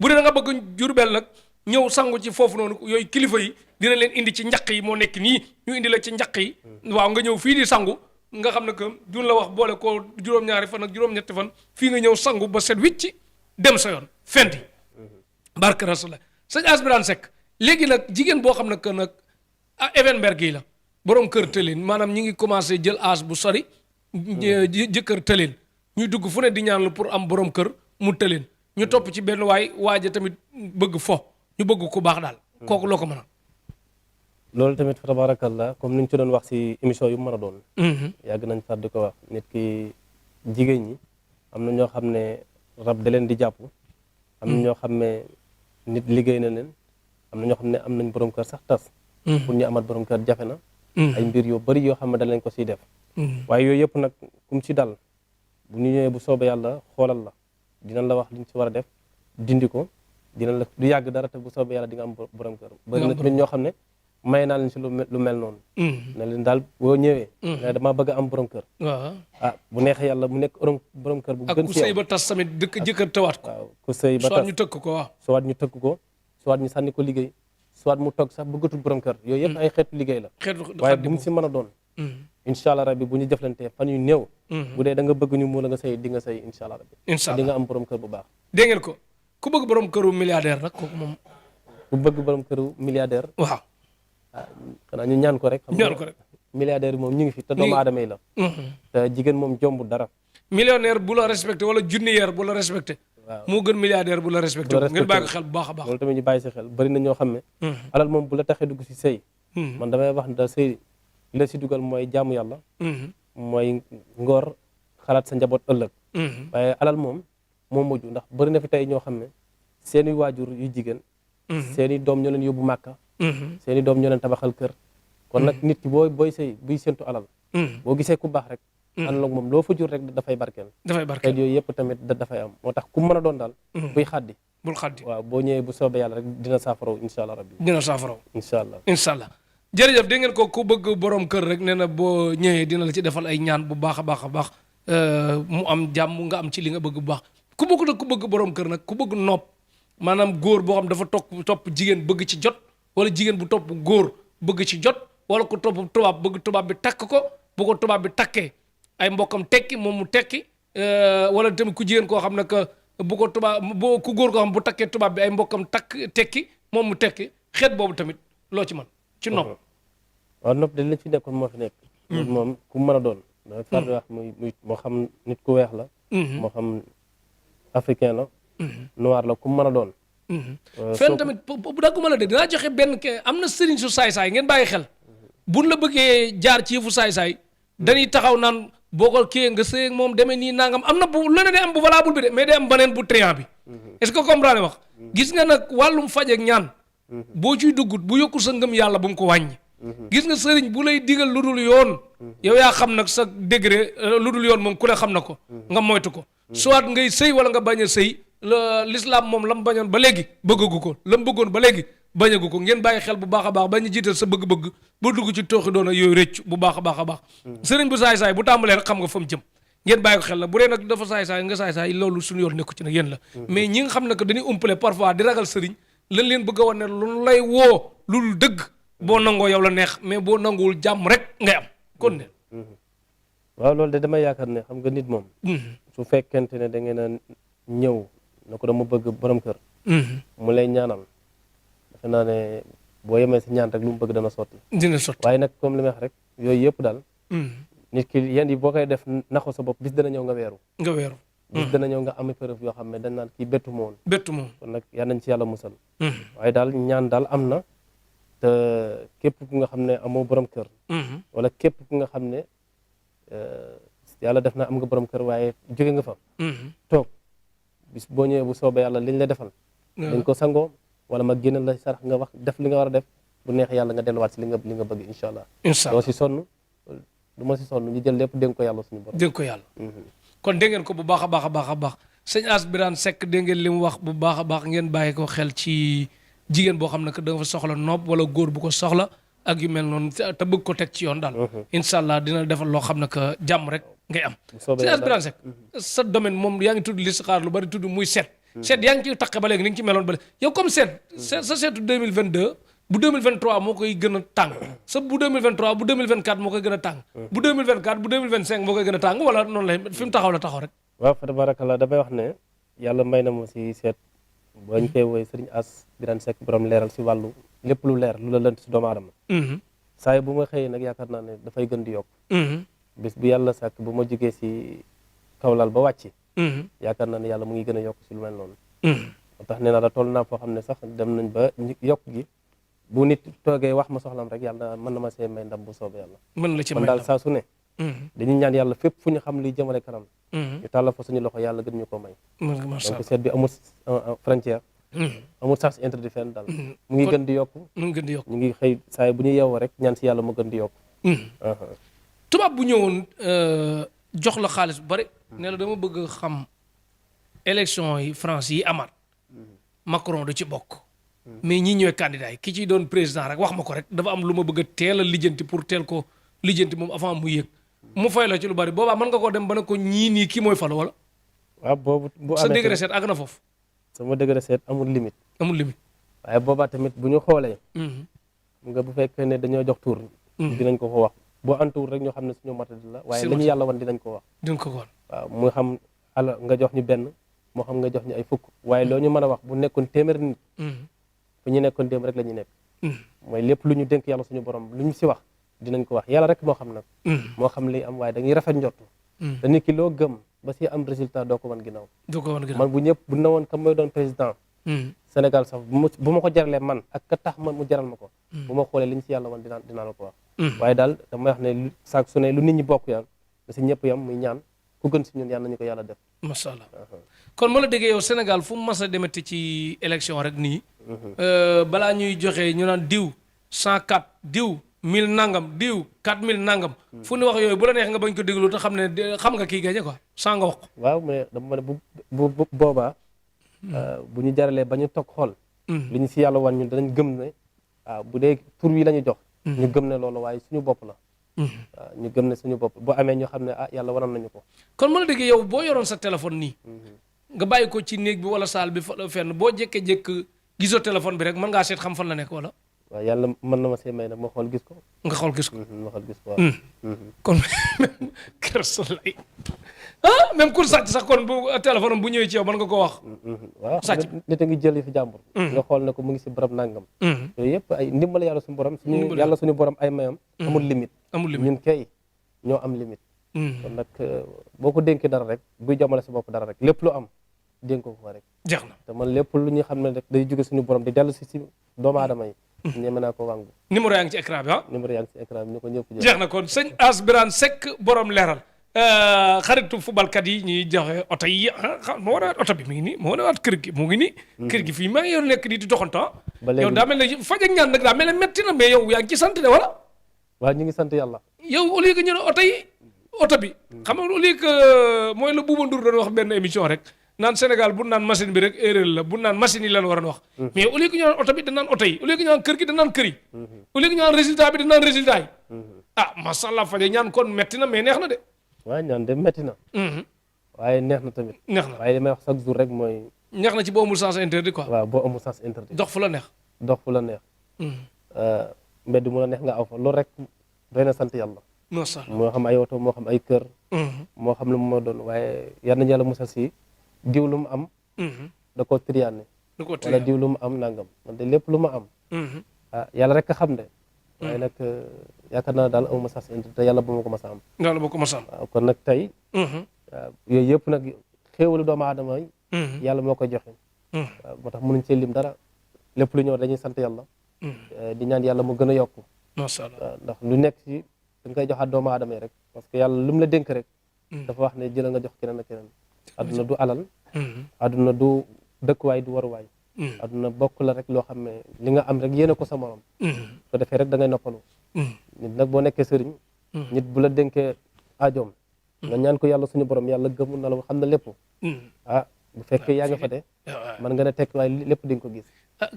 bu dee da nga bëgg Jurbel nag ñëw sangu ci foofu noonu yooyu kilifa yi dina leen indi ci njaq yi moo nekk nii ñu indi la ci njaq yi waaw nga ñëw fii di sangu nga xam ne que duñ la wax boole ko juróom-ñaari fan ak juróom-ñetti fan fii nga ñëw sangu ba set wicci dem sa yoon fenti barke Rasulullah sëñ Asbirane Seck léegi nag jigéen boo xam ne que nag Evenberg yi la borom kër tëleen maanaam ñi ngi commencé jël âge bu sori jëkkër tëleen ñuy dugg fu ne di ñaan lu pour am borom kër mu tëleen ñu topp ci benn waaja tamit bëgg fo ñu bëgg ku baax daal kooku loo ko mën a loolu tamit fa tabarakallah comme ni ñu ci doon wax si émission yu mën a doon yàgg nañ far di ko wax nit ki jigéen ñi am na ñoo xam ne rab da leen di jàpp am na ñoo xam ne nit liggéey na leen am na ñoo xam ne am nañ borom kër sax tas pour ñu amat borom kër jafe na ay mbir yu bari yoo xam ne da leen ko siy def waaye yooyu yëpp nag kum ci dal bu ñu ñëwee bu soobee yàlla xoolal la dinañ la wax liñ ci war a def dindi ko dinañ la du yàgg dara te bu soobee yàlla di nga am borom kër bari na tamit ñoo xam ne may naa leen si lu mel noonu ne leen daal boo ñëwee ne damaa bëgg a am borom kër waaw bu neexee yàlla mu nekk borom kër bu gën ak ku sëy ba tas tamit jëkkër tëwaat ko waaw ku sëy ba tas soit ñu tëkk ko waaw soit ñu tëkk ko soit ñu sànni ko liggéey soit mu toog sax bëggatul borom kër yooyu yëpp ay xeetu liggéey la waaye bu mu si mën a doon incha allah rabbi bu ñu jëflantee fan yu néew bu dee da nga bëgg ñu mu la nga sëy di nga sëy incha allah rabbi di nga am borom kër bu baax dégg ngeen ko ku bëgg borom këru milliardaire nag kooku moom ku bëgg borom këru milliardaire waaw xanaa ñu ñaan ko rek ñaan ko rek milliardaire yi moom ñu ngi fi te doomu aadama yi la te jigéen moom jombu dara millionnaire bu la respecté wala junnière bu la respecté waaw moo gën milliardaire bu la respecté ngeen bàyyi ko xel bu baax a baax loolu tamit ñu bàyyi si xel bari na ñoo xam ne alal moom bu la taxee dugg si sëy man damay wax ne da sëy li la si dugal mooy jaamu yàlla mooy ngor xalaat sa njaboot ëllëg waaye alal moom moo mujj ndax bari na fi tey ñoo xam ne seeni waajur yu jigéen seeni doom ñoo leen yóbbu màkka seeni doom ñoo leen tabaxal kër kon nag nit ki booy sëy buy séntu alal boo gisee ku baax rek alal moom loo fa jur rek dafay barkeel te yooyu yëpp tamit dafay am moo tax ku mën a doon daal buy xaddi bul xaddi waaw boo ñëwee bu soobee yàlla rek dina saafaraw incha allah rabbi dina saafaraw incha allah incha allah jërëjëf dégg ngeen ko ku bëgg borom kër rek nee na boo ñëwee dina la ci defal ay ñaan bu baax a baax a baax mu am jàmm nga am ci li nga bëgg bu baax ku bëgg nag ku bëgg borom kër nag ku bëgg nopp maanaam góor boo xam dafa topp jigéen bëgg ci jot wala jigéen bu topp góor bëgg ci jot wala ku topp tubaab bëgg tubaab bi takk ko bu ko tubaab bi takkee ay mbokkam tekki moom mu tekki wala tamit ku jigéen koo xam ne que bu ko tubaab bu ku góor koo xam bu takkee tubaab bi ay mbokkam tekki moom mu tekki xeet boobu tamit loo ci man ci nopp waaw nopp de li fi nekkoon moo fi nekk moom ku mën a doon da far di wax muy moo xam nit ku weex la moo xam africain la noir la ku mën a doon fenn tamit bu dagguma la de dinaa joxe benn ke am na sëriñ su saay-saay ngeen bàyyi xel buñ la bëggee jaar ci yëfu saay-saay dañuy taxaw naan boo ko kii nga sëy moom demee nii nangam am na bu leneen day am bu valable bi de mais day am beneen bu triant bi est-ce que comprendre wax gis nga nag wàllum faj ak ñaan boo ciy duggut bu yokkul sa ngëm yàlla bu mu ko wàññi gis nga sëriñ bu lay digal lu dul yoon yow yaa xam nag sa degré lu dul yoon moom ku ne xam na ko nga moytu ko soit ngay sëy wala nga bañ a sëy l'islam moom la mu bañoon ba léegi bëggagu ko la mu bëggoon ba léegi bañagu ko ngeen bàyyi xel bu baax a baax bañ a jiital sa bëgg-bëgg ba dugg ci tooxi doona yooyu rëcc bu baax a baax a baax sëriñ bu saay-saay bu tàmbalee rek xam nga fa mu jëm ngeen bàyyi ko xel la bu dee nag dafa saay-saay nga saay-saay loolu suñu yoon nekku ci nag yéen la mais ñi nga xam ne que dañuy umpale parfois di ragal sëriñ lan leen bëgg a wan ne lu lay woo lu dul dëgg boo nangoo yow la neex mais boo nanguwul jàmm rek ngay am kon ne waaw loolu de damay yaakaar ne xam nga nit moom su fekkente ne da ngeen a ñëw na ko dama bëgg borom kër mu lay ñaanal defe naa ne boo yemee si ñaan rek lu mu bëgg dana sotti dina sotti waaye nag comme li may wax rek yooyu yëpp daal nit ki yenn yi boo koy def naxo sa bopp bis dana ñëw nga weeru bis dana ñëw nga am preuve yoo xam ne dañ naan kii bettu moon kon nag yal nañ ci yàlla musal waaye daal ñaan daal am na te képp ku nga xam ne amoo borom kër wala képp ku nga xam ne yàlla def na am nga borom kër waaye jóge nga fa toog bis boo ñëwee bu soobee yàlla liñ la defal dañ ko sangoo wala ma génnal la sarax nga wax def li nga war a def bu neex yàlla nga delluwaat si li nga bëgg incha allah doo si sonn du ma si sonn ñu jël lépp dénk ko yàlla suñu borom dénk ko yàlla kon dégg ngeen ko bu baax a baax a baax a baax sëñ Asbirane Seck dégg ngeen li mu wax bu baax a baax ngeen bàyyi ko xel ci jigéen boo xam ne que da nga fa soxla nopp wala góor bu ko soxla ak yu mel noonu te bëgg ko teg ci yoon daal incha allah dina defal loo xam ne que jàmm rek ngay am sëñ Asbirane Seck sa domaine moom yaa ngi tudd listixaar lu bari tudd muy set seet yaa ngi ciy taqe ba léegi ni nga ci meloon ba léegi yow comme seet sa seetu 2022 bu 2023 moo koy gën a tàng sa bu 2023 bu 2024 moo koy gën a tàng bu 2024 bu 2025 moo koy gën a tàng wala noonu lay fi mu taxaw la taxaw rek. waaw fa tabarakallah damay wax ne yàlla may na ma si seet bañ koy woy Sëriñ As Birane Seck borom leeral si wàllu lépp lu leer lu la lënt si doomu aadama. saa yi bu ma xëyee nag yaakaar naa ne dafay gën di yokk. bis bu yàlla sàkk bu ma jógee si kawlal ba wàcc. yaakaar naa ne yàlla mu ngi gën a yokk si lu mel noonu. moo tax nee naa la toll naa foo xam ne sax dem nañ ba yokk gi bu nit toogee wax ma soxlam rek yàlla mën na ma see may ndam bu soobee yàlla. mën la ci may man ndam daal saa su ne. dañuy ñaan yàlla fépp fu ñu xam liy jëmale kanam. ñu tàllal fa suñu loxo yàlla gën ñu ko may. donc seet bi amul frontière. amul sax interdit fenn daal. mu ngi gën di yokk. mu ngi gën di yokk ñu ngi xëy saa bu ñu yeewoo rek ñaan si yàlla mu gën di yokk. tubaab bu ñëwoon jox la xaalis bu bari. ne la dama bëgg xam élection yi France yi amaat. Macron du ci bokk. mais ñi ñooy candidat yi ki ciy doon président rek wax ma ko rek dafa am lu ma bëgg a teel a lijjanti pour teel ko lijjanti moom avant mu yëg mu fay la ci lu bari boobaa mën nga koo dem ba ne ko ñii nii kii mooy falu wala. waaw boobu bu sa degré seet àgg na foofu. sama degré seet amul limite. amul limite. waaye boobaa tamit bu ñu xoolee. nga bu fekkee ne dañoo jox tuur. dinañ ko ko wax boo antuwul rek ñoo xam ne suñu matadi la. waaye li ñu yàlla wan dinañ ko wax. dinañ ko wax waaw mu xam ala nga jox ñu benn moo xam nga jox ñu ay fukk. waaye loo ñu mën a wax bu nekkoon téeméer nit. fu ñu nekkoon démb rek la ñu nekk. mooy lépp lu ñu dénk yàlla suñu borom lu ñu si wax dinañ ko wax yàlla rek moo xam nag. moo xam li am waaye dañuy rafet njort. te nit ki loo gëm ba si am résultat doo ko wan ginnaaw. doo ko wan ginnaaw man bu ñëpp bu na woon kam mooy doon président. Sénégal sax bu ma ko jaralee man ak ka tax man mu jaral ma ko. bu ma xoolee li ñu si yàlla wan dinaa la ko wax. waaye daal damay wax ne saak su ne lu nit ñi bokk yam da si ñëpp yam muy ñaan ku gën si ñun yàlla nañu ko yàlla def. macha allah kon ma la déggee yow Sénégal fu mu mas a demati ci élection rek nii. balaa ñuy joxe ñu naan diw 104 diw 1000 nangam diw 4000 nangam. fu ñu wax yooyu bu la neex nga bañ ko déglu te xam ne xam nga kii gagné quoi sans nga wax ko. waaw mais dama ne bu boobaa. bu ñu jaralee ba ñu toog xool. li ñu si yàlla wan ñun danañ gëm ne waaw bu dee tur wi la ñu jox. ñu gëm ne loolu waaye suñu bopp la. waaw ñu gëm ne suñu bopp boo amee ñu xam ne yàlla waroon nañu ko. kon ma la déggee yow boo yoroon sa téléphone nii. nga bàyyi ko ci néeg bi wala saal bi fenn boo jékkee-jékk gisoo téléphone bi rek mën ngaa seet xam fan la nekk wala. waaw yàlla mën na ma see may nag ma xool gis ko. nga xool gis ko. ma xool gis ko waaw. kon kersalay même ku sàcc sax kon bu téléphone bu ñëwee ci yow mën nga koo wax. waaw sàcc nit a ngi jël fi jàmbur. nga xool ne ko mu ngi si barab nangam. yooyu yëpp ay ndimbal yàlla suñu borom. yàlla suñu borom ay mayam. amul limite. amul limite ñun kay ñoo am limite. kon nag boo ko dénkee dara rek buy jomale sa bopp dara rek lépp lu am dénk ko rek. jeex na te man lépp lu ñu xam ne rek day jóge suñu borom di dellu si doomu aadama yi. ñeme naa ko wàngu. numéro yaa ngi ci écran bi ah. numéro yaa ngi ci écran bi ñu ko ñëpp jël. jeex na kon sëñ As Birane Seck borom leeral. xaritu footballkat yi ñuy joxe oto yi moo war a oto bi mi ngi nii moo war a waat kër gi mu ngi nii. kër gi fii maa ngi yor nekk nii di doxantu. ba léegi yow daa mel ne faj ak ñaan nag daa mel ne metti na mais yow yaa ngi ci sant de wala. waaw ñu ngi sant yàlla. yow au lieu que ñu ne oto yi oto bi xam nga au lieu que mooy la Bouba Ndour doon wax benn émission rek naan Sénégal bu naan machine bi rek erreur la bu naan machine yi lan waroon wax. mais au lieu que ñu naan oto bi danaan oto yi au lieu que ñu naan kër gi danaan kër yi. au lieu que ñu naan résultat bi danaan résultat yi. macha allah faje ñaan kon metti na mais neex na de. waaw ñaan de metti na. waaye neex na tamit. neex na waaye li may wax chaque jour rek mooy. neex na ci boo amul sens interdit quoi. waaw boo amul sens interdit. dox fu la neex. dox fu la neex. mbedd mu la neex nga aw fa loolu rek doy na sant yàlla. macha allah moo xam ay oto moo xam ay kër. moo xam lu mu moo doon waaye yal nañu yàlla musal si diw lu mu am. da koo triyaane. wala diw lu mu am nangam man de lépp lu ma am. yàlla rek a xam de. waaye nag yaakaar naa daal amuma sens interdit te yàlla bu ma ko mas a am. yàlla bu ko mas a am. waaw kon nag tey. yooyu yëpp nag xéewalu doomu aadama yi. yàlla moo koy joxe. waaw moo tax mënuñ see lim dara lépp lu ñëw dañuy sant yàlla. di ñaan yàlla mu gën a yokku. macha allah ndax lu nekk ci dañ koy joxaat doomu aadama yi rek parce que yàlla lu mu la dénk rek. dafa wax ne jëla nga jox keneen ak keneen. adduna du alal. adduna du dëkkuwaay du waruwaay. adduna bokk la rek loo xam ne li nga am rek yéene ko sa morom. ko defee rek da ngay noppalu. nit nag boo nekkee sëriñ. nit bu la dénkee aajoom. nga ñaan ko yàlla suñu borom yàlla gëmul na la xam na lépp. bu fekkee yaa nga fa de. man nga ne tekk waaye lépp di nga ko gis.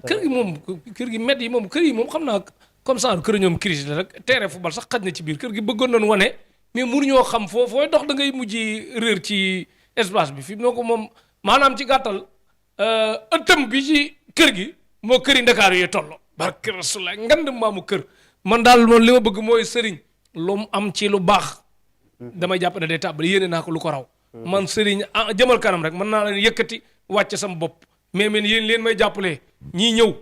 kër gi moom kër gi met yi moom kër yi moom xam naa comme ça kër ñoom crise la rek terrain football sax xaj na ci biir kër gi bëggoon nañu wane mais mënuñoo xam fooy dox da ngay mujj réer ci espace bi fi mu ne ko moom maanaam ci gàttal ëttam bi ci kër gi moo këri Ndakaaru yee tolloo barke Rasulullah ngand maamu kër man daal moom li ma bëgg mooy sëriñ lu mu am ci lu baax damay jàpp ne day tàbbali yéene naa ko lu ko raw man sëriñ jëmal kanam rek mën naa leen yëkkati wàcce sama bopp mais men yéen leen may jàppalee ñii ñëw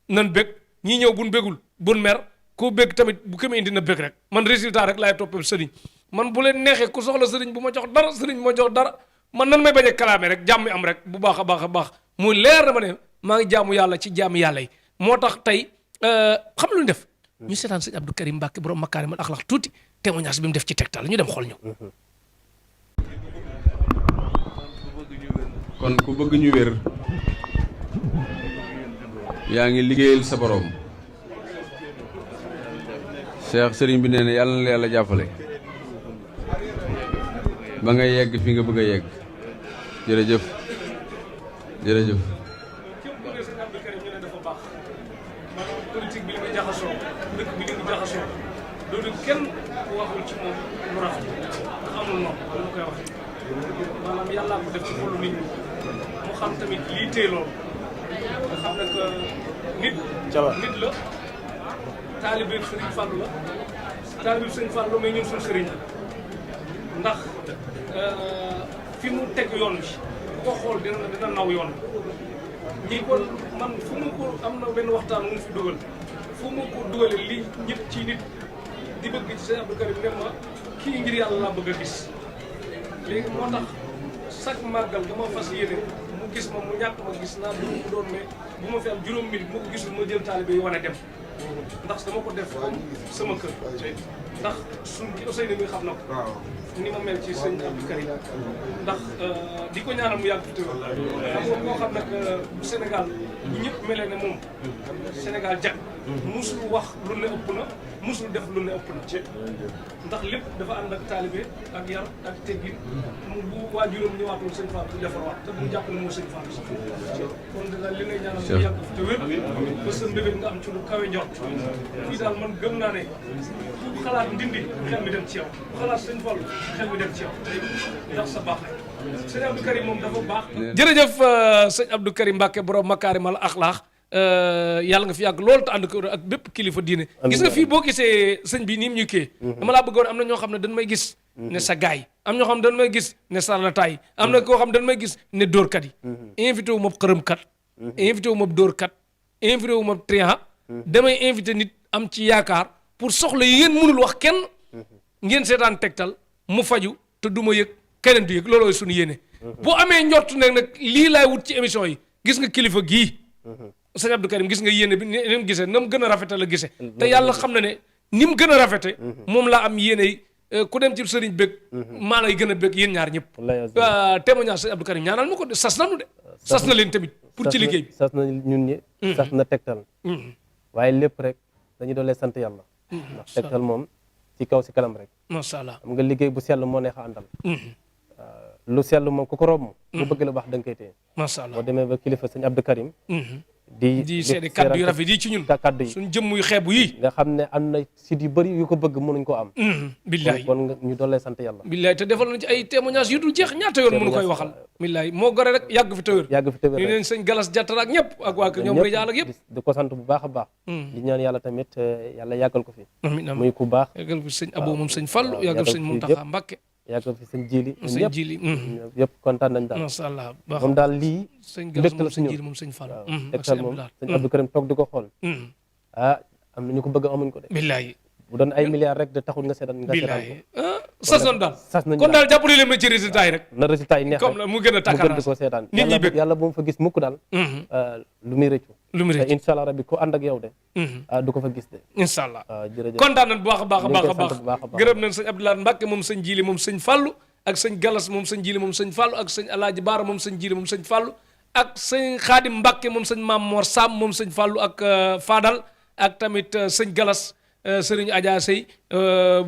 nan bég ñii ñëw buñ bégul buñ mer ku bég tamit bu ko indi na bég rek man résultat rek laay toppee sëriñ man bu leen neexee ku soxla sëriñ bu ma jox dara sëriñ bu ma jox dara man nan may bañ a kalaame rek jàmm am rek bu baax a baax a baax muy leer na ma ne maa ngi jaamu yàlla ci jaamu yàlla yi moo tax tey xam lu ñu def ñu seetaan sëñ Abdou Karim Mbacke borom Makarimal Akhlaq tuuti témoignage bi mu def ci Tektal ñu dem xool ñëw. kon ku bëgg ñu wér yaa ngi liggéeyal sa borom Cheikh sëriñ bi nee na yàlla na la yàlla jàppale ba nga yegg fi nga bëgg a yegg jërëjëf jërëjëf. képp ku ne sëñ Abdou Karim ñu ne dafa baax maanaam politique bi li muy jaxasoo dëkk bi li muy jaxasoo loolu kenn waxul ci moom lu rafet ndax amul noonu lu koy wax maanaam yàllaa ko def ci xolu nit ñi mu xam tamit lii tee loolu nga xam ne que nit la taalibe sëriñ Fallou la taalibe sëriñ Fallou mais ñun suñu sëriñ la ndax fi mu teg yoon bi ko xool dina naw yoon ñi ko man fu mu ko am na benn waxtaan mu fi dugal fu mu ko dugale li ñëpp ci nit di bëgg ci sëñ Abdou Karim dem ma kii ngir yàlla laa bëgg a gis léegi moo tax chaque màggal dama fas yéene mu gis ma mu ñàkk ma gis naa bu mu doon mais bu ma fi am juróom minute bu ma ko gisul ma jël taalibe yi wane dem ndax dama ko def comme sama kër ndax suñ Ousseynou mi xam na ko ni ma mel ci sëñ Abdou Karim ndax di ko ñaanal mu yàgg fi tëwal xam nga koo xam nag bu Sénégal bu ñëpp melee ne moom Sénégal jag musul wax lu ne ëpp na musul def lu ne ëpp na ndax lépp dafa ànd ak taalibe ak yar ak teggin mu bu waajuram ñëwaatoon sëñ Fall bu defarwaat te bu jàpp ne moo sëñ Fall sax kon dina li ngay ñaanal mu yàgg fi te wér ba sa mbébét nga am ci lu kawe njort fii daal man gëm naa ne ku xalaat ndindi xel mi dem ci yow ku xalaat sëñ Fall xel mi dem ci yow ndax sa baax rek sëñ Abdou Karim moom dafa baax. jërëjëf sëñ Abdou Karim Mbacke borom Makarimal Akhlaq yàlla nga fi yàgg loolu te ànd ko ak bépp kilifa diine. gis nga fii boo gisee sëñ bi nii mu ñu kii. dama laa bëggoon am na ñoo xam ne dañ may gis. ne sa gaay am ñoo xam ne dañ may gis ne sarlataay am na koo xam ne dañ may gis ne dóorkat yi. invité wu ma xërëmkat. invité wu ma dóorkat. invité wu ma trian. damay invité nit am ci yaakaar pour soxla yi ngeen mënul wax kenn. ngeen seetaan Tektal mu faju te du ma yëg. keneen du yëg loolooy suñu yéene boo amee njort ne nag lii laay wut ci émission yi gis nga kilifa gii sëñ Abdou Karim gis nga yéene bi ni mu gisee na mu gën a rafete la gisee te yàlla xam na ne ni mu gën a rafete moom laa am yéene yi ku dem ci sëriñ bëgg maa lay gën a bëgg yéen ñaar ñëpp témoignage sëñ Abdou Karim ñaanal ma ko de sas nanu de sas na leen tamit pour ci liggéey bi sas na ñun ñi sas na Tektal waaye lépp rek dañu doon lay sant yàlla ndax Tektal moom ci kaw si kanam rek macha allah xam nga liggéey bu sell moo neex a àndal lu sell moom ku ko rob moom ku bëgg la baax da nga koy téye macha allah boo demee ba kilifa sëñ Abdou Karim di seede kaddu yu rafet yi ci ñun kaddu yi suñ jëmm yu xeebu yi nga xam ne am na site yu bëri yu ko bëgg mënuñ ko am billaay kon ñu doon lay sant yàlla billaay te defal na ci ay témoignage yu dul jeex ñaata yoon mënu koy waxal billaay moo gore rek yàgg fi tëwër yàgg fi tëwër ñu neen sëñ Galas Jattara ak ñëpp ak waa kër ñoom rijaal ak yëpp di ko sant bu baax a baax di ñaan yàlla tamit yàlla yàggal ko fi amiin amiin muy ku baax yàggal fi sëñ Abo moom sëñ Fallu yàggal sëñ Muntaxa Mbàkke yàggal fi sëñ Jili sëñ Jili yëpp kontaan nañ daal masha Allah moom daal lii sëñ Galas moom sëñ Jili moom sëñ Fallu Tektal moom sëñ Abdou Karim toog di ko xool am na ñu ko bëgg amuñ ko de billaay bu doon ay milliards rek de taxul nga seetaan billaay sas nañ daal sas nañ kon daal jàppale leen ma ci résultat yi rek na résultat yi neex comme mu gën a takkaraas di ko seetaan nit ñi bëgg yàlla bu mu fa gis mukk daal lu muy rëccu lu muy rëccu te incha allah rabbi ku ànd ak yow de du ko fa gis de incha allah jërëjëf kontaan nañ bu baax a baax a baax a baax baax gërëm nañ sëñ Abdoulaye Mbacke moom sëñ Jili moom sëñ Fallu ak sëñ Galas moom sëñ Jili moom sëñ Fallu ak sëñ Alaaji Baara moom sëñ Jili moom sëñ Fallu ak sëñ Xaadim Mbacke moom sëñ Maam Mor Sam moom sëñ Fallu ak Fadal ak tamit sëñ Galas sëriñ Adja Sey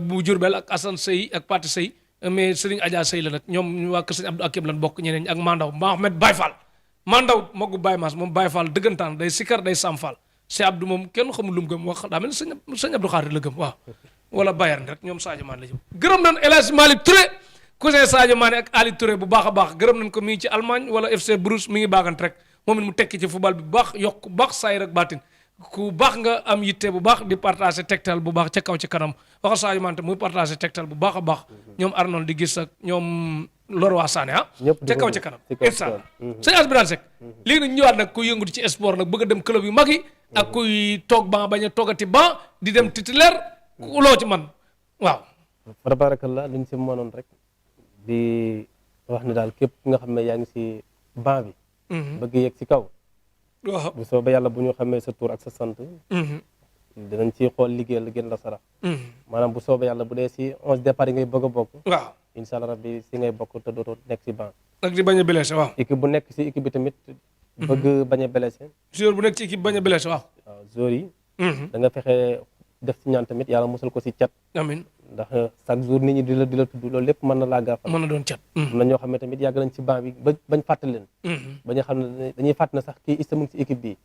bu Jurbel ak Assane Sey ak Pati Sey mais sëriñ Adja Sey la nag ñoom waa kër sëñ Abdou Akim lan bokk ñeneen ñi ak Mandaw Mohamed Baye Fall Mandaw magu Baye Mass moom Baye Fall dëggantaan day sikar day Sam Fall si Abdou moom kenn xamul lu mu gëm wax daa mel ni sëñ Abdou Xaadir la gëm waaw wala Bayern rek ñoom Sadio Mané la jëm gërëm nañ El Hadj Malick Touré cousin Sadio Mané ak Ali Touré bu baax a baax gërëm nañ ko mi ngi ci Allemagne wala FC Bruges mi ngi baagant rek moom it mu tekki ci football bi bu baax yokk bu baax saay rek baatin ku baax nga am yitte bu baax di partager tegtal bu baax ca kaw ci kanam waxal Sadio Mané muy partager tegtal bu baax a baax ñoom Arnold di gis ak ñoom Leroy Sané ca kaw ci kanam incha allah sëñ As Birane Seck léegi nag ñëwaat nag ku yëngutu ci sport nag bëgg a dem club yu mag yi ak kuy toog ba bañ a toogati ba di dem titulaire ku loo ci man waaw fa tabarakallah liñ si mënoon rek di wax ne daal képp nga xam ne yaa ngi si banc bi bëgg yegg si kaw waaw bu soobee yàlla bu ñu xamee sa tur ak sa sant dinañ ci xool liggéeyal gën la sarax maanaam bu soobee yàlla bu dee si 11 départ yi ngay bëgg a bokk waaw incha allah rabbi si ngay bokk te dootoo nekk si banc ak di bañ a blessé waaw équipe bu nekk si équipe bi tamit bëgg bañ a blessé joueur bu nekk ci équipe bañ a blessé waaw waaw joueurs yi da nga fexe def ci ñaan tamit yàlla musal ko si cat amin ndax chaque jour nit ñi di la tudd loolu lépp mën na laa gaafal mën na doon cat am na ñoo xam ne tamit yàgg nañ ci banc bi bañ fàtte leen ba ñu xam ne dañuy fàtte na sax kii mu ngi si équipe bi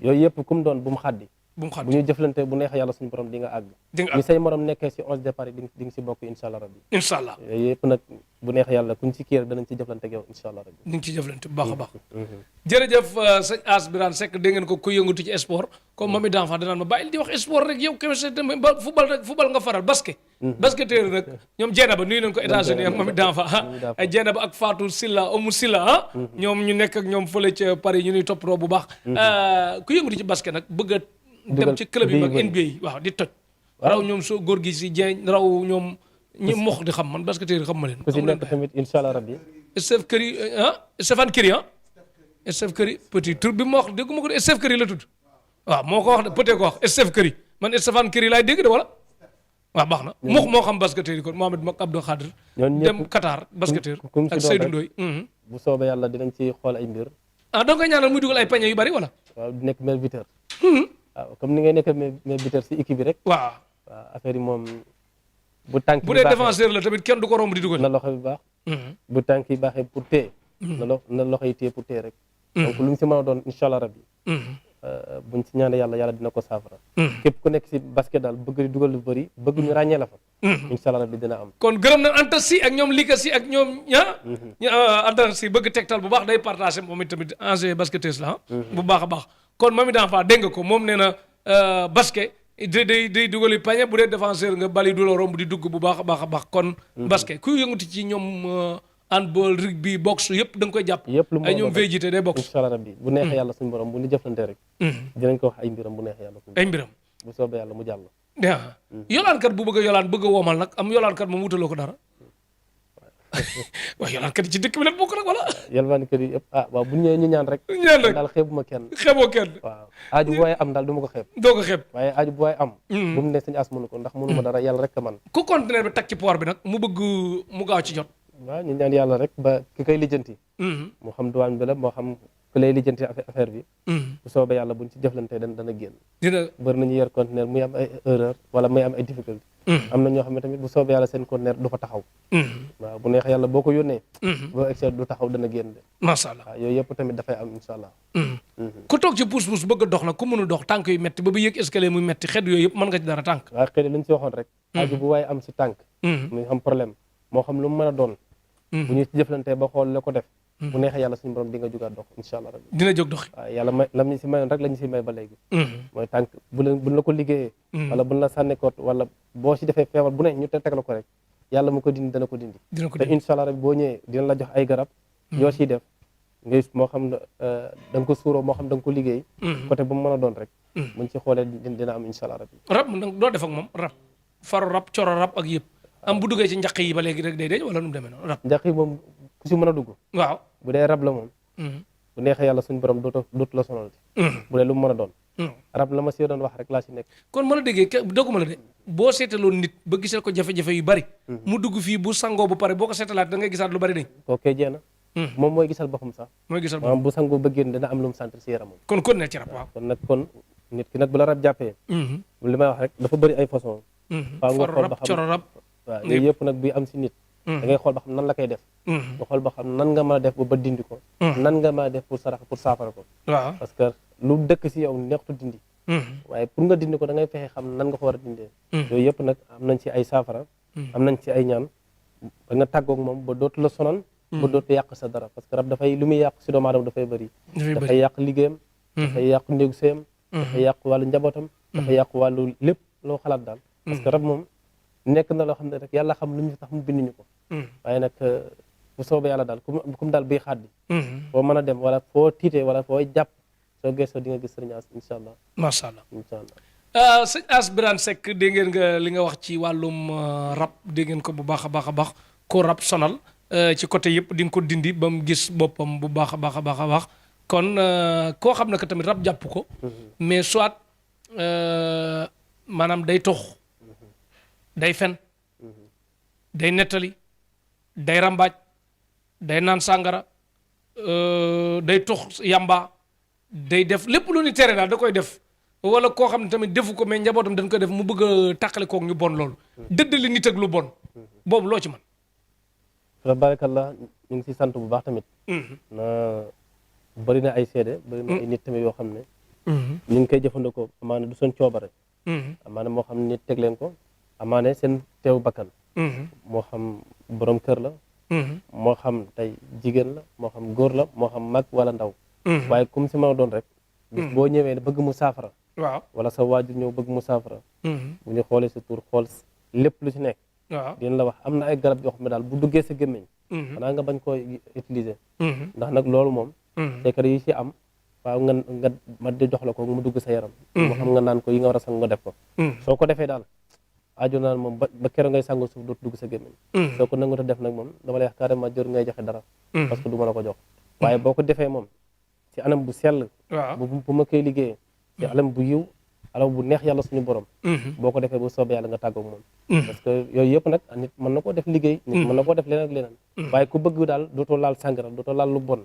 yooyu yëpp ku mu doon bu mu xaddi bu mu xam bu ñuy jëflante bu neexee yàlla suñu borom di nga àgg di nga ñu say morom nekkee si 11 départ yi di nga si bokk incha allah rabbi incha allah yooyu yëpp nag bu neexee yàlla kuñ ci kii rek danañ ci jëflante ak yow incha allah rabbi ñu ngi ci jëflante bu baax a baax jërëjëf sëñ As Birane Seck dégg ngeen ko ku yëngatu ci sport comme mami d'enfant danaan ma bàyyil di wax sport rek yow kese ba football nga faral basket basketteur nag ñoom Jeynaba nuyu nañ ko États-Unis ak mami d'enfant ay Jeynaba ak Fatou Silla Oumou Silla ñoom ñu nekk ak ñoom fële ca Paris ñu nuy toppatoo bu baax ku yëngatu ci basket nag bëgg a dem ci club yi mag NBA yi waaw di toj raw ñoom soo góor gi si Dieng raw ñoom ñi mox di xam man basketteur yi xam ma leen ku si nekk tamit incha allah rabbi Steph Curry Stéphane Curry Steph Curry petit tur bi ma wax déggu ma ko de Steph Curry la tudd waaw moo ko wax de peut-être ko wax Steph Curry man Stéphane Curry laay dégg de wala waaw baax na mox moo xam basketteur yi kon Mohamed Mak Abdou Khadir dem Qatar basketteur ak Seydou Ndoye bu soobee yàlla dinañ ci xool ay mbir da nga koy ñaanal muy dugal ay pañe yu bari wala waaw di nekk meilleur buteur waaw comme ni ngay nekk meilleur buteur si équipe bi rek waaw affaire yi moom bu tànk bu dee défenseur la tamit kenn du ko romb di dugal na loxo bi baax bu tànk yi baaxee pour téye na loxo yi téye pour téye rek donc lu mu si mën a doon incha allah rabbi buñ si ñaane yàlla dina ko saafara képp ku nekk si basket daal bëgg di dugal lu bëri bëgg ñu ràññee la fa incha allah rabbi dina am kon gërëm na Anta Si ak ñoom Lika Si ak ñoom Anta Si bëgg tegtal bu baax day partagé moom tamit ancien basketteuse la bu baax a baax kon mami d'enfant dégg nga ko moom nee na basket day dugali pañe bu dee défenseur nga bali du la romb di dugg bu baax a baax kon basket ku yëngati ci ñoom handball rugby boxe yëpp da nga koy jàpp ay ñoom végété day boxe incha allah rabbi bu neexee yàlla suñu borom bu ñu jëflante rek dinañ ko wax ay mbiram bu neexee yàlla ay mbiram bu soobee yàlla mu jàll yolaankat bu bëgg a yolaan bëgg a woomal nag am yolaankat moom wutaloo ko dara waaw yolaankat yi ci dëkk bi leen bokk nag wala yalwaankat yi yëpp waaw bu ñëwee ñu ñaan rek daal xeebuma kenn xeeboo kenn waaw aaju bu waaye am daal du ma ko xeeb doo ko xeeb waaye aaju bu waaye am bu mu ne sañ as mënu ko ndax mënu ma dara yàlla rek ka man ku conteneur bi tag ci port bi nag mu bëgg mu gaaw ci jot waaw ñu ñaan yàlla rek ba ki koy lijjanti moo xam douane bi la moo xam ku lay lijjanti affaire bi bu soobee yàlla buñ ci jëflante dana génn dina bëri nañu yer conteneur muy am ay erreur wala muy am ay difficulté am na ñoo xam ne tamit bu soobee yàlla seen conteneur du fa taxaw waaw bu neex yàlla boo ko yónnee boo excès du taxaw dana génn de masha Allah waaw yooyu yëpp tamit dafay am insha allah ku toog ci pousse-pousse bëgg a dox nag ku mënul dox tànk yu metti ba yëg escalier muy metti xet yooyu yëpp mën nga ci dara tànk waaw xëy na lu ñu si waxoon rek aaju bu waaye am si tànk muy xam problème moo xam lu mu mën a doon bu ñu ci jëflantee ba xool la ko def bu neexee yàlla suñu borom di nga jugaat dox incha allah rabbi dina jóg doxi waaw yàlla may lam ñu si mayoon rek la ñu si may ba léegi mooy tànk buñ la ko liggéeyee wala buñ la sànnekoot wala boo si defee feebar bu ne ñu teg la ko rek yàlla mu ko dindi dana ko dindi te incha allah rabbi boo ñëwee dina la jox ay garab yoo siy def ngay moo xam da nga ko suuroo moo xam da nga ko liggéey côté bu mu mën a doon rek buñ ci xoolee dina am incha allah rabbi rab doo def ak moom rab faru rab coro rab ak yëpp am bu duggee ci njaq yi ba léegi rek day deñ wala nu mu demee noonu rab njaq yi moom ku si mën a dugg waaw bu dee rab la moom bu neexee yàlla suñu borom dootu la sonal bu dee lu mu mën a doon rab la ma si doon wax rek laa si nekk kon mën a déggee dogguma la de boo seetaloon nit ba gisal ko jafe-jafe yu bari mu dugg fii bu sangoo bu pare boo ko seetalaat da ngay gisaat lu bari dañ kookee jeex na moom mooy gisal boppam sax mooy gisal maanaam bu sangoo ba génn dina am lu mu sentir si yaramam kon ne ci rab waaw kon nit ki nag bu la rab jàppee li may wax rek dafa bëri ay façon faaw nga xool ba xam coro rab waaw yooyu yëpp nag bi am si nit da ngay xool ba xam nan la koy def nga xool ba xam nan nga mën a def ba dindi ko nan nga mën a def pour saafara ko waaw parce que lu dëkk si yow neextu dindi waaye pour nga dindi ko da ngay fexe xam nan nga ko war a dindee yooyu yëpp nag am nañ ci ay saafara am nañ ci ay ñaan ba nga tàggoog moom ba dootu la sonal ba dootu yàq sa dara parce que rab dafay lu muy yàq si doomu aadama dafay bëri dafay yàq liggéeyam dafay yàq néegu sëyam dafay yàq wàllu njabootam dafay yàq wàllu lépp loo xalaat daal parce que rab moom nekk na loo xam ne rek yàlla xam lu ñu tax mu bind ñu ko waaye nag bu soobee yàlla daal comme daal bii xaat bi foo mën a dem wala foo tiitee wala foo jàpp soo gëstoo di nga gis sëriñ As incha allah macha allah incha allah sëñ As Birane Seck dégg ngeen nga li nga wax ci wàllum rab dégg ngeen ko bu baax a baax a baax ko rab sonal ci côté yëpp di nga ko dindi ba mu gis boppam bu baax a baax a baax a baax kon koo xam ne que tamit rab jàpp ko mais soit maanaam day tox day fen day nettali day rambaaj day naan sàngara day tox yamba day def lépp lu ni tere daal da koy def wala koo xam ne tamit defu ko mais njabootam dañ koy def mu bëgg a tàqale koog ñu bon loolu dëddali nit ak lu bon boobu loo ci man tabarakallah ñu ngi si sant bu baax tamit na bëri na ay seede bëri na ay nit tamit yoo xam ne ñu ngi koy jëfandikoo amaana du seen coobare amaana moo xam ne nit teg leen ko amaane seen teew bakkan moo xam borom kër la moo xam tey jigéen la moo xam góor la moo xam mag wala ndaw waaye comme si ma doon rek bis boo ñëwee bëgg mu saafara waaw wala sa waajur ñëw bëgg mu saafara bu ñu xoolee sa tur xool lépp lu ci nekk waaw dina la wax am na ay garab yoo xam ne daal bu duggee sa gémmiñ xanaa nga bañ koo utiliser ndax nag loolu moom secret yi ci am waaw nga ma di jox la ko mu dugg sa yaram moo xam nga naan ko yi nga war a sang nga def ko soo ko defee daal aajo naan moom ba keroog ngay sangu suuf dootu dugg sa gémmiñ soo ko nangu ta def nag moom dama lay wax carrément jër ngay joxe dara parce que du ma la ko jox waaye boo ko defee moom ci anam bu sell bu ma koy liggéeyee ci anam bu yiw anam bu neex yàlla suñu borom boo ko defee bu soobee yàlla nga tàggoog moom parce que yooyu yëpp nag nit mën na koo def liggéey nit mën na koo def leneen ak leneen waaye ku bëgg daal dootoo laal sàngara dootoo laal lu bon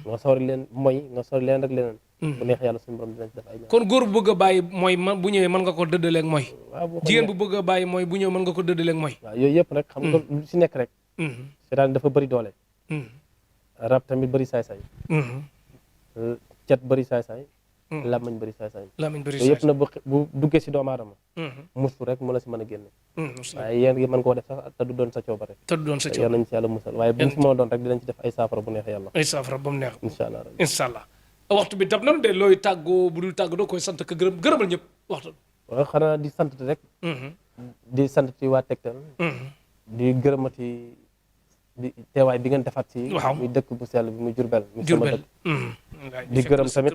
nga sori leen mooy nga sori leneen ak leneen bu neex yàlla suñu borom dina ci def ay ñaan kon góor bu bëgg a bàyyi mooy bu ñëwee mën nga ko dëddaleeg mooy waaw jigéen bu bëgg a bàyyi mooy bu ñëwee mën nga ko dëddaleeg mooy waaw yooyu yëpp nag xam nga lu ci nekk rek c'est-à-dire dafa bëri doole rab tamit bëri saay-saay cet bëri saay-saay làmmiñ bëri saay-saay lamiñ bëri yooyu yëpp nag bu duggee si doomu aadama musu rek mu la si mën a génne waaye yéen gi mën koo def sax te du doon sa coobare te du doon sa yal nañ ci yàlla musal waaye bu ñu si mën a doon rek dinañ ci def ay saafara bu neex yàlla ay saafara ba mu neex incha allah incha allah waxtu bi dab nan de looy tàggoo bu dul tàggoo doo koy sant ko gërëmal ñëpp waxtu waaw xanaa di sant rek di sant ci waa Tektal di gërëmati di teewaay bi ngeen defaat si muy dëkk bu sell bi muy Jurbel muy sama dëkk di gërëm tamit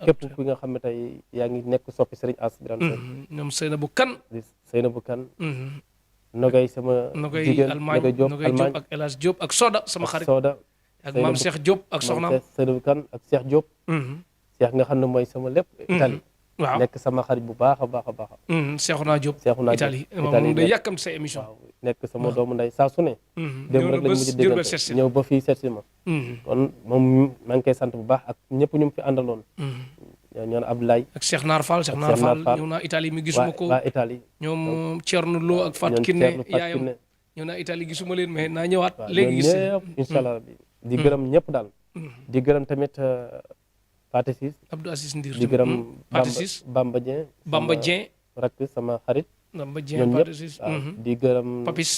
képp ku nga xam ne tey yaa ngi nekk soppi Serigne As Birane Seck ñoom Seynabou Kane Seynabou Kane Nogay sama jigéen Nogay Diop Allemagne ak El Hadj Diop ak Soda sama xarit Soda ak maam Cheikh Diop ak soxnaam Seynabou Kane ak Cheikh Diop Cheikh nga xam ne mooy sama lépp Italie waaw nekk sama xarit bu baax a baax a baax Cheikhouna Diop Italie moom day yàkkam sa émission waaw nekk sama doomu nday saa su ne démb rek lañ mujj déggante ñëw ba fii seet si ma kon moom maa ngi koy sant bu baax ak ñëpp ñu fi àndaloon ñoon Abdoulaye ak Cheikh Naar Fall ñëw naa Italie mi gisuma ko waa Italie ñoom Thierno Lo ak Fatou Kiné yaayam ñëw naa Italie gisuma leen mais naa ñëwaat léegi gis ñëpp incha allah di gërëm ñëpp daal di gërëm tamit Pathé Ciss Abdou Assis Ndir di gërëm Pathé Ciss Bamba Dieng rakk sama xarit Bamba Dieng ñoom Pathé Ciss ñëpp di gërëm Papis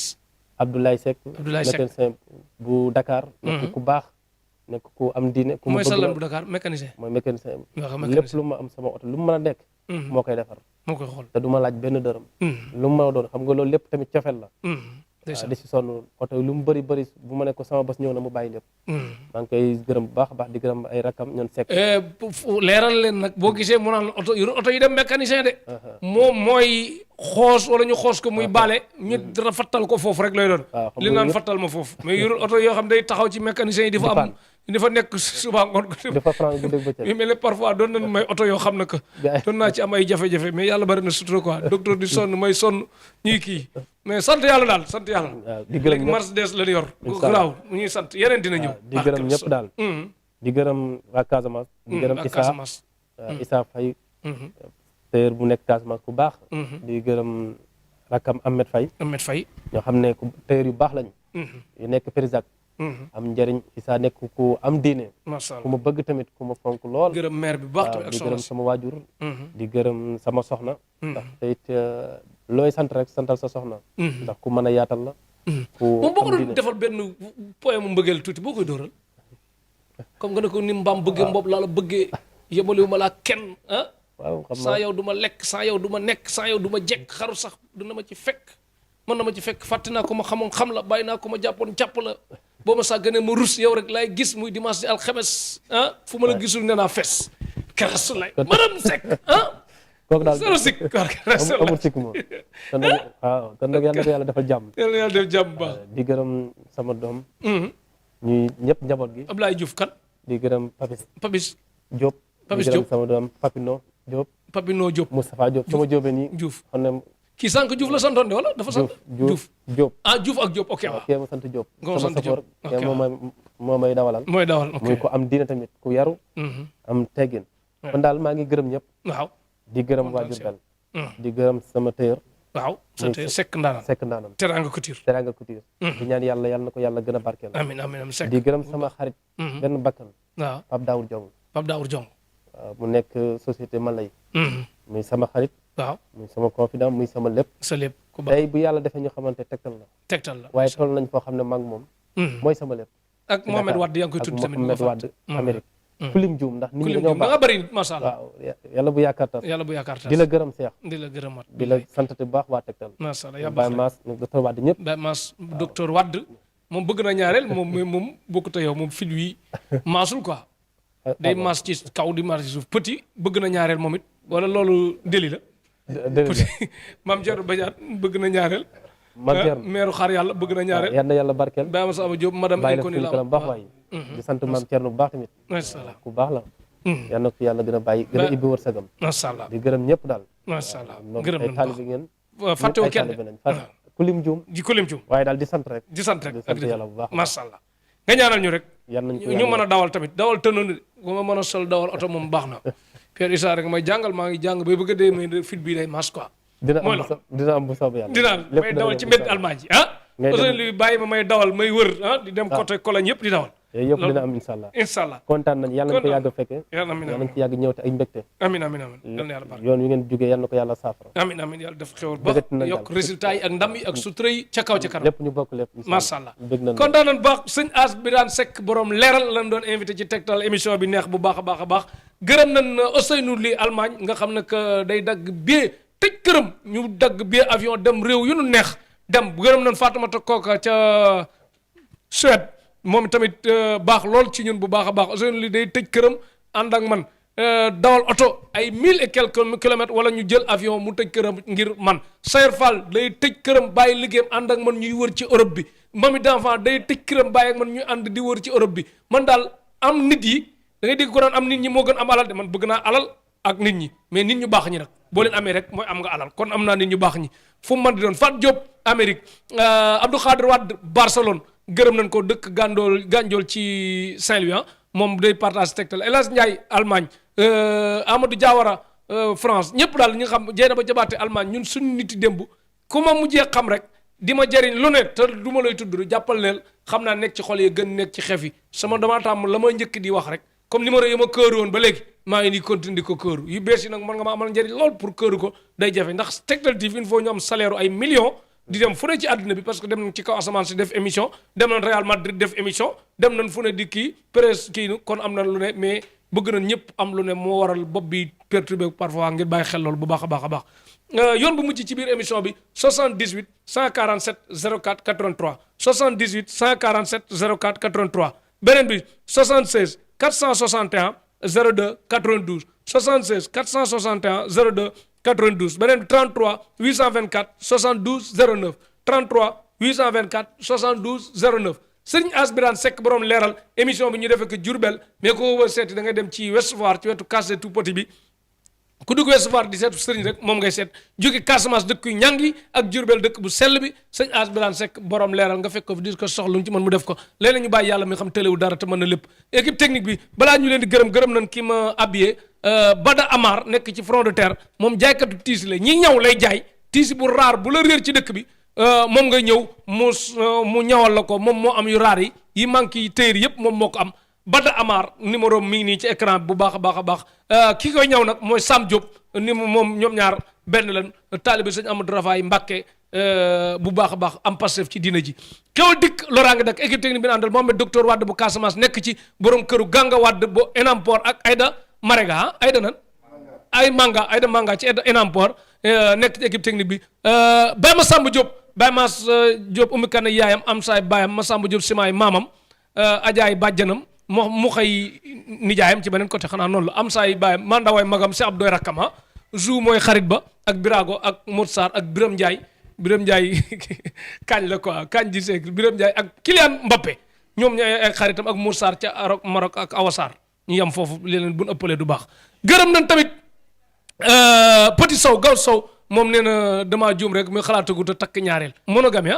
Abdoulaye Seck mécanicien bu Dakar nekk ku baax nekk ku am diine ku ma mooy salan bu Dakar mécanicien mooy mécanicien lépp lu ma am sama oto lu mu mën a nekk moo koy defar moo koy xool te du ma laaj benn dërëm lu mu mën a doon xam nga loolu lépp tamit cofeel la di si sonn oto lu mu bëri bu ma ne ko sama bés ñëw na mu bàyyi lépp maa ngi koy gërëm bu baax a baax di gërëm ay rakam ñoon Seck leeral leen nag boo gisee mu naan oto yi dem mécanicien de moom mooy xoos wala ñu xoos ko muy baale ñu dara fattal ko foofu rek lay doon li naan fattal ma foofu mais yor oto yoo xam day taxaw ci mécanicien yi di fa am dafa nekk suba ngoon ko dafa franc bu dégg bëccëg yu mel ne parfois doon nañ may oto yoo xam ne que doon naa ci am ay jafe-jafe mais yàlla bari na sutura quoi docteur di sonn may sonn ñuy kii mais sant yàlla daal sant yàlla di gërëm léegi Mercedes la yor garaaw mu ñuy sant yeneen dina ñëw di gërëm ñëpp daal di gërëm waa Casamance di gërëm Issa Faye tailleur bu nekk Casamance ku baax di gërëm rakam Ahmed Faye ñoo xam ne ku tailleur yu baax lañu yu nekk Périsac am njëriñ Issa nekk ku am diine ku ma bëgg tamit ku ma fonk lool gërëm maire bi baax tamit ak di gërëm sama waajur di gërëm sama soxna ndax te it looy sant rek santal sa soxna. ndax ku mën a yaatal la. ku moom boo ko am doon diine. defal benn poème mbëggeel tuuti boo koy dóoral comme nga ne ko ni mbaam bëggee mbob laa la bëggee yemaliwu ma laa kenn ah. waaw xam saa naa yow du ma lekk saa yow du ma nekk saa yow du ma jekk xaru sax dina ma ci fekk mën na ma ci fekk fàtte naa ko ma xamoon xam la bàyyi naa ko ma jàppoon jàpp la boo ma sàgganee ma rus yow rek laay gis muy dimanche di alxames ah fu ma la gisul nee naa fes karasu lay madame Seck ah kooku daal zéro sik amul sikk moom kon nag waaw kon nag yàlla na ko yàlla defal jàmm. yàlla yàlla def jàmm bu baax di gërëm sama doom. ñuy ñëpp njaboot gi. Ablaye Diouf kan di gërëm Papis Diop Diop. Papis di gërëm Diop sama doom Papino Diop. Papino Diop Moustapha Diop sama Diopé nii. Diouf xam ne kii sànq Diouf la santoon de wala dafa sant Diop. ah Diouf ak Diop ok waaw kii ma sant Diop. nga sant Diop ok kii moo may dawalal. mooy dawal ok muy ko am diine tamit ku yaru. am teggin. kon daal maa ngi gërëm ñëpp. waaw di gërëm waa Diourbel. di gërëm sama téer waaw c'était Seck ndaanaan Seck Ndaanam. Teranga Couture Teranga Couture. di ñaan yàlla na ko yàlla gën a barkeel. amiin amiin amiin Seck di gërëm sama xarit. benn bakkan. waaw Pape Daour Diong. Pape Daour Diong waaw mu nekk société Malay. muy sama xarit. waaw muy sama confident muy sama lépp. sa lépp ku baax tey bu yàlla defee ñu xamante tegtal la. tegtal la waaye toll nañ foo xam ne mag moom. mooy sama lépp. ak Mohamed Wade yaa ngi koy tudd tamit Mohamed Wade Amérique. kulim juum ndax nit ñi da dañoo nga baax. bëri nit macha allah waaw yàlla bu yaakaar tas. yàlla bu yaakaar tas di la gërëm Seex. di la gërëmaat di la sant bu baax waa tegtal. macha allah yaa Baye baax Mass docteur Wade ñëpp. Baye Mass docteur Wade moom bëgg na ñaareel moom bokkut a yow moom fil wi maasul quoi day maas ci kaw di maas ci suuf petit bëgg na ñaareel moom it wala loolu déli la petit maam Thierno Badiane bëgg na ñaareel meeru xaar yàlla bëgg na ñaareel yal na yàlla barkeel. Baye Massa Ama Diop madame bàyyi la Inconi suñu la kanam baax waay. di sant maam Thierno bu baax tamit. macha allah ku baax la. yal na ko yàlla gën a bàyyi gën a ibbi wërsëgam. macha allah di gërëm ñëpp daal. macha allah moom gërëm ay nañu taalibe ngeen. fàttewu ay kenn taalibe nañ fàtte ku lim juum. ji ko lim ci waaye daal di sant rek. di sant rek di sant yàlla bu baax. macha allah nga ñaanal ñu rek yal nañ ko ñu mën a dawal tamit dawal tënnu bu ma mën a sol dawal oto moom baax na Pierre Issa rek may jàngal maa ngi jàng bay bëgg a dee may fit bii day mas quoi dina am bu soobee yàlla. dinaa may dawal ci mbedd Allemagne yi ah Ousseynou li bàyyi ma may dawal may wër di dem côté Cologne yëpp di dawal yooyu yëpp dina am incha allah. incha allah kontaan nañ yàlla nañ ko yàgg a fekke. yàlla amiin yàlla nañ ko yàgg ñëw te ay mbégte. amiin amiin amiin yal na yàlla barke yoon wi ngeen jógee yàlla na ko yàlla saafara. amiin amiin yàlla def xewal ba yokk résultat yi ak ndam yi ak sutura yi ca kaw ca kanam lépp ñu bokk lépp. macha allah bëgg nañ kontaan nañ baax sëñ As Birane Seck borom leeral lan doon invité ci Tektal émission bi neex bu baax a baax a baax gërëm nañ Ousseynou li Allemagne nga xam ne que day dagg billet tëj këram ñu dagg billet avion dem réew yu nu neex dem gërëm nañ Fatoumata Koka ca Suède moom tamit baax lool ci ñun bu baax a baax Ousseynou li day tëj këram ànd ak man dawal oto ay 1000 et quelques kilomètres wala ñu jël avion mu tëj këram ngir man Sayer Fall day tëj këram bàyyi liggéeyam ànd ak man ñuy wër ci Europe bi Mami d'enfant day tëj këram bàyyi ak man ñuy ànd di wër ci Europe bi man daal am nit yi da ngay dégg ko naan am nit ñi moo gën am alal de man bëgg naa alal ak nit ñi mais nit ñu baax ñi nag boo leen amee rek mooy am nga alal kon am naa nit ñu baax ñi fu mu mën di doon Fat Diop Amérique Abdou Khadir Wade Barcelone gërëm nañ ko dëkk Gandiol ci Saint-Louis moom day partage Tektal El Hadj Ndiaye Allemagne Amadou Diawara France ñëpp daal ñi nga xam jeena ba jabaate Allemagne ñun suñu nit yi démb ku ma mujjee xam rek di ma jariñ lu ne te du ma lay tudd jàppal neel xam naa nekk ci xol yi gën nekk ci xef yi sama damaa tàmm la may njëkk di wax rek comme numéro yi ma këru woon ba léegi maa ngi nii continuer di ko këru yu bees yi nag mën nga ma amal njëriñ lool pour këru ko day jafe ndax Tektal TV il faut ñu am salaire ay millions di dem fu ne ci àdduna bi parce que dem nañ ci kaw asamaan si def émission dem nañ Real Madrid def émission dem nañ fu ne di kii presse kii kon am nañ lu ne mais bëgg nañ ñëpp am lu ne moo waral bopp bi perturbé parfois ngir bàyyi xel loolu bu baax a baax a baax yoon bu mujj ci biir émission bi 78 147 04 83 78 147 04 83 beneen bi 76 461 02 92 76 461 02 92 beneen bi 33 824 72 09 33 824 72 09 Serigne As Birane Seck borom leeral émission bi ñu defee ko Diourbel mais ko wër seeti da ngay dem ci Ouest Foire ci wetu case tout petit bi ku dugg Ouest Foire di seetu Serigne rek moom ngay seet jóge Casamance dëkk yu ñàng yi ak Diourbel dëkk bu sell bi Serigne As Birane Seck borom leeral nga fekk ko fi di ko soxla lu mu ci mën mu def ko léeg-léeg ñu bàyyi yàlla mi xam tëlewu dara te mën na lépp équipe technique bi balaa ñu leen di gërëm nañ ki ma habillé Bada Amar nekk ci front de terre moom jaaykatu tiisi la ñi ñaw lay jaay tiisi bu raar bu la réer ci dëkk bi moom ngay ñëw mu ñawal la ko moom moo am yu raar yi manque yi téer yëpp moom moo ko am Bada Amar numéro mi ngi nii ci écran bi bu baax a baax a baax ki koy ñaw nag mooy Sam Diop ni moom ñoom ñaar benn lan taalibe sëñ Amadou Rafaay Mbàkke bu baax a baax am Pastef ci diina ji Xewal dikk loraange dak équipe technique bi na àndal Mohamed docteur Wade bu Casamance nekk ci borom këru Ganga Wade bu Enampor ak Aïda Marega Aïda nan Aïda Manga ci Enampor nekk ci équipe technique bi Baye Massamba Diop Baye Mass Diop umi kan yaayam am saay baayam Massamba Diop simaay maamam ajaay bàjjanam mu xëy nijaayam ci beneen côté xanaa noonu la am saay baayam mandawaay magam si Abdoy rakkama jou mooy xarit ba ak Birago ak Motsar ak Biram Ndiaye kañ la quoi kañ di siècle Biram Ndiaye ak Kylian Mbappé ñoom ñooy ay xaritam ak Motsar ca Maroc ak Awassar ñu yem foofu leneen bu ñu ëppalee du baax gërëm nañ tamit Petit Sow Gaw Sow moom nee na damaa juum rek muy xalaatagu te takk ñaareel monogamie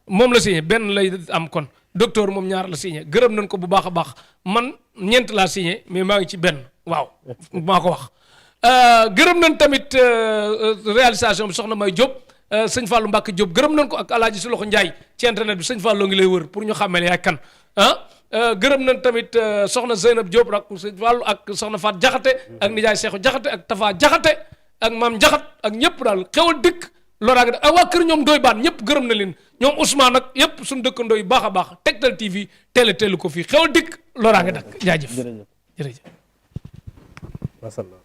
moom la signé benn lay am kon docteur moom ñaar la signé gërëm nañ ko bu baax a baax man ñeent laa signé mais maa ngi ci benn waaw maa ko wax gërëm nañ tamit réalisation bi soxna May Diop sëñ Fallou Mbacke Diop gërëm nañ ko ak alaaji su loxo Ndiaye ci internet bi sëñ Fallou ngi lay wër pour ñu xàmmee yaay kan gërëm nañ tamit soxna Zeynab Diop rak sëñ Fallou ak soxna Faat Jaxate ak nijaay Seexu Jaxate ak Tafa Jaxate ak maam Jaxat ak ñëpp daal Xewal dikk loraange ak waa kër ñoom doy baan ñëpp gërëm na leen ñoom Ousmane ak yëpp suñu dëkkandoo yu baax a baax Tektal TV teelu ko fii Xewal dikk loraange dak jaajëf jërëjëf macha allah